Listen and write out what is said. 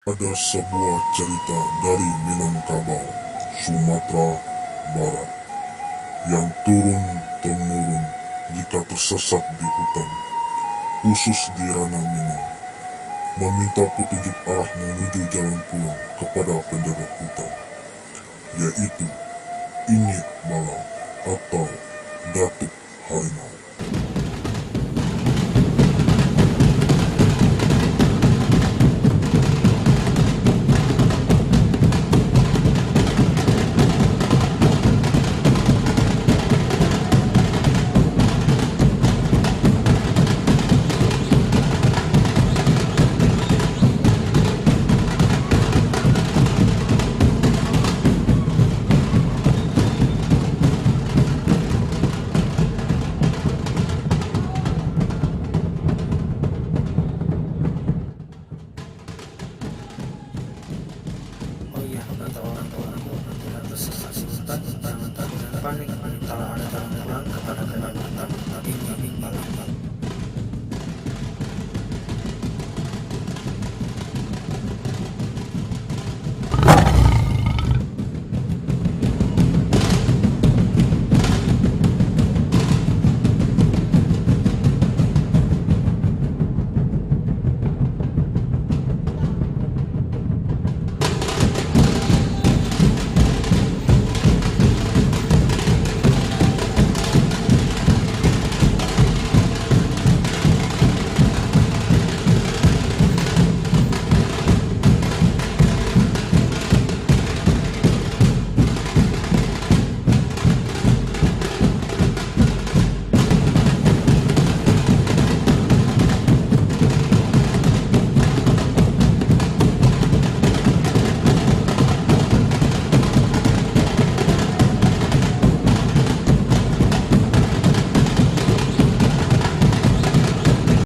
Ada sebuah cerita dari Minangkabau, Sumatera Barat, yang turun-temurun jika tersesat di hutan, khusus di ranah Minang, meminta petunjuk arah menuju jalan pulang kepada penjaga hutan, yaitu Inyek Malang atau Datuk Harimau. Oh iya, kata orang-orang bila tersesat di hutan, jangan takut dan panik. Kalau ada jalan pulang kepada jalan hutan, ini malam.